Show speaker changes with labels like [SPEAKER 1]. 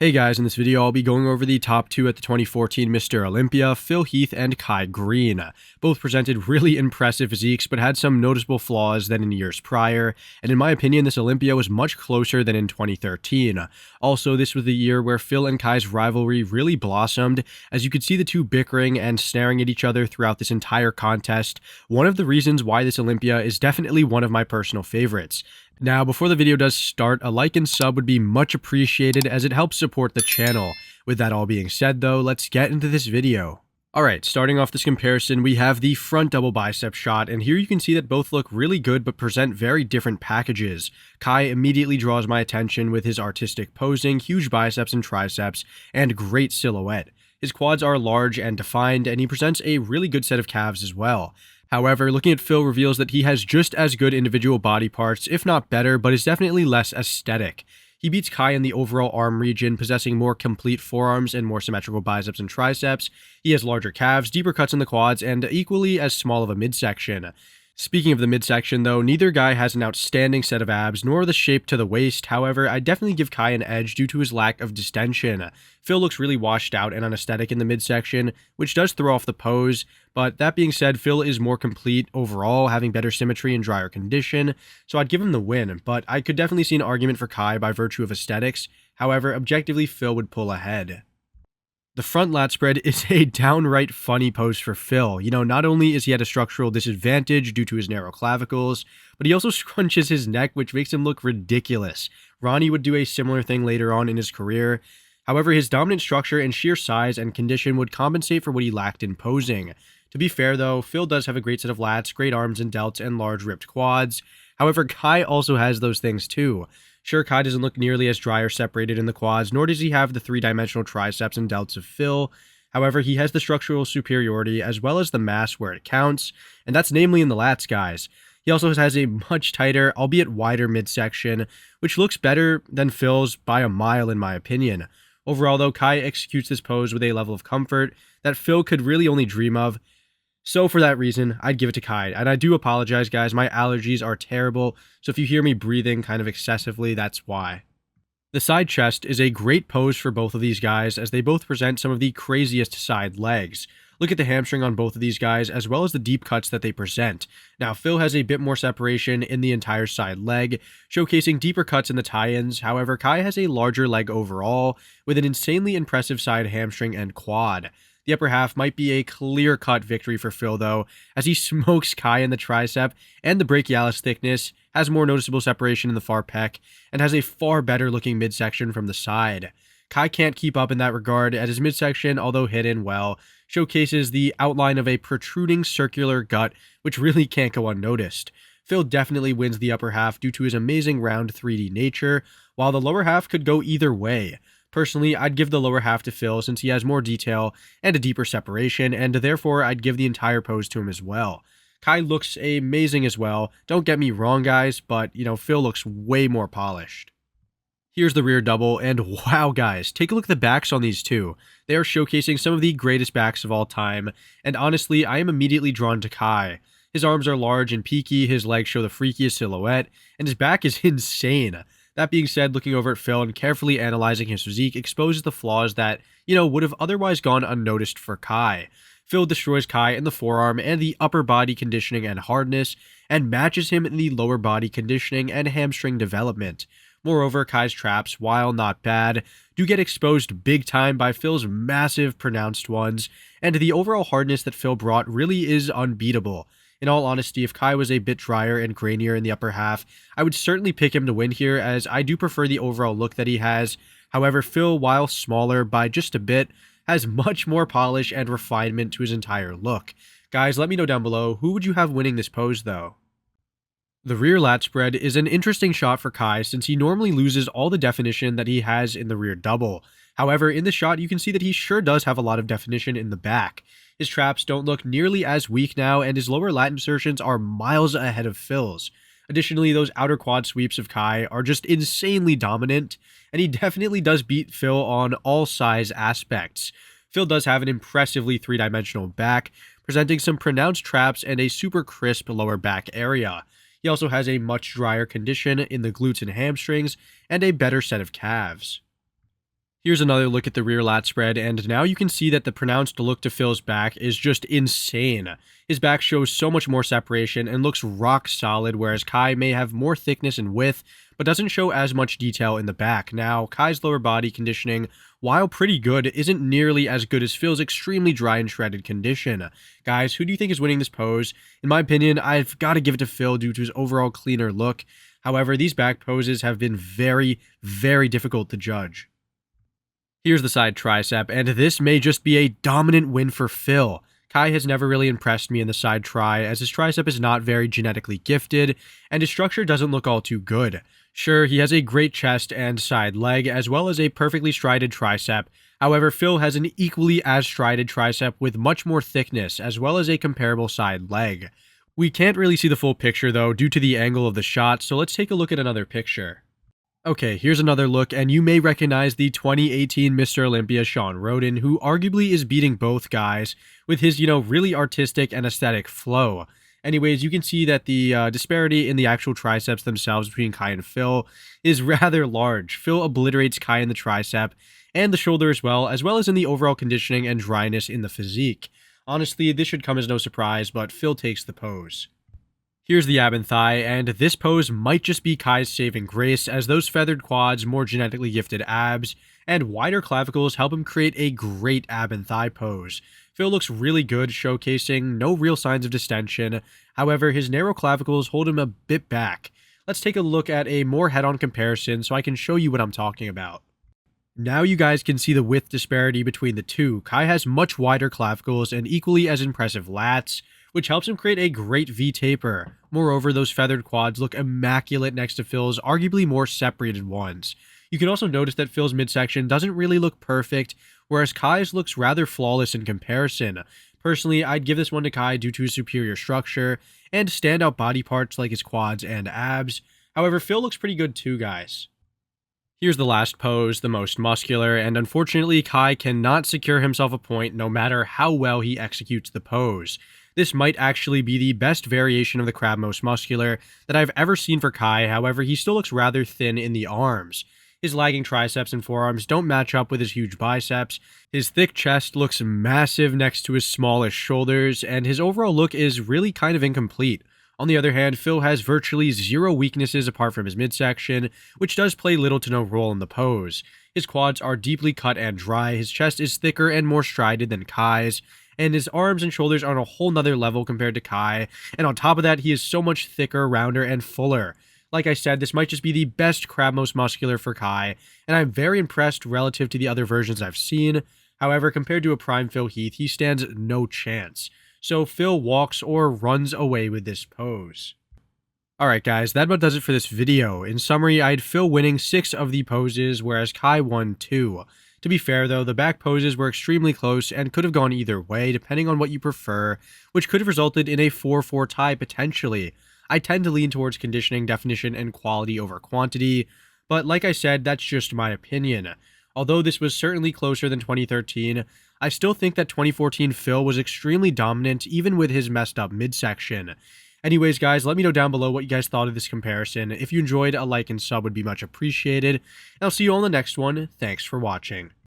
[SPEAKER 1] Hey guys, in this video I'll be going over the top 2 at the 2014 Mr. Olympia, Phil Heath and Greene. Both presented really impressive physiques but had some noticeable flaws than in years prior, and in my opinion this Olympia was much closer than in 2013. Also, this was the year where Phil and Kai's rivalry really blossomed, as you could see the two bickering and snaring at each other throughout this entire contest, one of the reasons why this Olympia is definitely one of my personal favorites. Now, before the video does start, a like and sub would be much appreciated as it helps support the channel. With that all being said though, let's get into this video. Alright, starting off this comparison, we have the front double bicep shot, and here you can see that both look really good but present very different packages. Kai immediately draws my attention with his artistic posing, huge biceps and triceps, and great silhouette. His quads are large and defined, and he presents a really good set of calves as well. However, looking at Phil reveals that he has just as good individual body parts, if not better, but is definitely less aesthetic. He beats Kai in the overall arm region, possessing more complete forearms and more symmetrical biceps and triceps. He has larger calves, deeper cuts in the quads, and equally as small of a midsection. Speaking of the midsection though, neither guy has an outstanding set of abs, nor the shape to the waist. However, I definitely give Kai an edge due to his lack of distension. Phil looks really washed out and unaesthetic in the midsection, which does throw off the pose, but that being said, Phil is more complete overall, having better symmetry and drier condition, so I'd give him the win, but I could definitely see an argument for Kai by virtue of aesthetics. However, objectively, Phil would pull ahead. The front lat spread is a downright funny pose for Phil. Not only is he at a structural disadvantage due to his narrow clavicles, but he also scrunches his neck, which makes him look ridiculous. Ronnie would do a similar thing later on in his career. However, his dominant structure and sheer size and condition would compensate for what he lacked in posing. To be fair though, Phil does have a great set of lats, great arms and delts, and large ripped quads. However, Kai also has those things too. Sure, Kai doesn't look nearly as dry or separated in the quads, nor does he have the three-dimensional triceps and delts of Phil. However, he has the structural superiority as well as the mass where it counts, and that's namely in the lats, guys. He also has a much tighter, albeit wider midsection, which looks better than Phil's by a mile in my opinion. Overall though, Kai executes this pose with a level of comfort that Phil could really only dream of. So for that reason, I'd give it to Kai, and I do apologize guys, my allergies are terrible, so if you hear me breathing kind of excessively, that's why. The side chest is a great pose for both of these guys, as they both present some of the craziest side legs. Look at the hamstring on both of these guys, as well as the deep cuts that they present. Now, Phil has a bit more separation in the entire side leg, showcasing deeper cuts in the tie-ins. However, Kai has a larger leg overall, with an insanely impressive side hamstring and quad. The upper half might be a clear-cut victory for Phil though, as he smokes Kai in the tricep, and the brachialis thickness, has more noticeable separation in the far pec, and has a far better looking midsection from the side. Kai can't keep up in that regard, as his midsection, although hidden well, showcases the outline of a protruding circular gut, which really can't go unnoticed. Phil definitely wins the upper half due to his amazing round 3D nature, while the lower half could go either way. Personally, I'd give the lower half to Phil since he has more detail and a deeper separation, and therefore I'd give the entire pose to him as well. Kai looks amazing as well, don't get me wrong guys, but Phil looks way more polished. Here's the rear double, and wow guys, take a look at the backs on these two. They are showcasing some of the greatest backs of all time, and honestly, I am immediately drawn to Kai. His arms are large and peaky, his legs show the freakiest silhouette, and his back is insane. That being said, looking over at Phil and carefully analyzing his physique exposes the flaws that, would have otherwise gone unnoticed for Kai. Phil destroys Kai in the forearm and the upper body conditioning and hardness, and matches him in the lower body conditioning and hamstring development. Moreover, Kai's traps, while not bad, do get exposed big time by Phil's massive pronounced ones, and the overall hardness that Phil brought really is unbeatable. In all honesty, if Kai was a bit drier and grainier in the upper half, I would certainly pick him to win here, as I do prefer the overall look that he has. However, Phil, while smaller by just a bit, has much more polish and refinement to his entire look. Guys, let me know down below, who would you have winning this pose though? The rear lat spread is an interesting shot for Kai since he normally loses all the definition that he has in the rear double. However, in the shot you can see that he sure does have a lot of definition in the back. His traps don't look nearly as weak now, and his lower lat insertions are miles ahead of Phil's. Additionally, those outer quad sweeps of Kai are just insanely dominant, and he definitely does beat Phil on all size aspects. Phil does have an impressively three-dimensional back, presenting some pronounced traps and a super crisp lower back area. He also has a much drier condition in the glutes and hamstrings, and a better set of calves. Here's another look at the rear lat spread, and now you can see that the pronounced look to Phil's back is just insane. His back shows so much more separation and looks rock solid, whereas Kai may have more thickness and width, but doesn't show as much detail in the back. Now, Kai's lower body conditioning, while pretty good, isn't nearly as good as Phil's extremely dry and shredded condition. Guys, who do you think is winning this pose? In my opinion, I've got to give it to Phil due to his overall cleaner look. However, these back poses have been very, very difficult to judge. Here's the side tricep, and this may just be a dominant win for Phil. Kai has never really impressed me in the side tri, as his tricep is not very genetically gifted, and his structure doesn't look all too good. Sure, he has a great chest and side leg, as well as a perfectly strided tricep. However, Phil has an equally as strided tricep with much more thickness, as well as a comparable side leg. We can't really see the full picture though, due to the angle of the shot, so let's take a look at another picture. Okay, here's another look, and you may recognize the 2018 Mr. Olympia Sean Roden, who arguably is beating both guys with his, really artistic and aesthetic flow. Anyways, you can see that the disparity in the actual triceps themselves between Kai and Phil is rather large. Phil obliterates Kai in the tricep and the shoulder as well as in the overall conditioning and dryness in the physique. Honestly, this should come as no surprise, but Phil takes the pose. Here's the ab and thigh, and this pose might just be Kai's saving grace, as those feathered quads, more genetically gifted abs, and wider clavicles help him create a great ab and thigh pose. Phil looks really good, showcasing no real signs of distension. However, his narrow clavicles hold him a bit back. Let's take a look at a more head-on comparison so I can show you what I'm talking about. Now you guys can see the width disparity between the two. Kai has much wider clavicles and equally as impressive lats, which helps him create a great V-taper. Moreover, those feathered quads look immaculate next to Phil's arguably more separated ones. You can also notice that Phil's midsection doesn't really look perfect, whereas Kai's looks rather flawless in comparison. Personally, I'd give this one to Kai due to his superior structure and standout body parts like his quads and abs. However, Phil looks pretty good too, guys. Here's the last pose, the most muscular, and unfortunately Kai cannot secure himself a point no matter how well he executes the pose. This might actually be the best variation of the crab most muscular that I've ever seen for Kai, however he still looks rather thin in the arms. His lagging triceps and forearms don't match up with his huge biceps, his thick chest looks massive next to his smallish shoulders, and his overall look is really kind of incomplete. On the other hand, Phil has virtually zero weaknesses apart from his midsection, which does play little to no role in the pose. His quads are deeply cut and dry, his chest is thicker and more strided than Kai's, and his arms and shoulders are on a whole nother level compared to Kai, and on top of that, he is so much thicker, rounder, and fuller. Like I said, this might just be the best crab most muscular for Kai, and I'm very impressed relative to the other versions I've seen. However, compared to a prime Phil Heath, he stands no chance. So Phil walks or runs away with this pose. Alright guys, that about does it for this video. In summary, I had Phil winning 6 of the poses, whereas Kai won 2. To be fair though, the back poses were extremely close and could have gone either way depending on what you prefer, which could have resulted in a 4-4 tie potentially. I tend to lean towards conditioning, definition, and quality over quantity, but like I said, that's just my opinion. Although this was certainly closer than 2013, I still think that 2014 Phil was extremely dominant even with his messed up midsection. Anyways guys, let me know down below what you guys thought of this comparison. If you enjoyed, a like and sub would be much appreciated. And I'll see you all in the next one. Thanks for watching.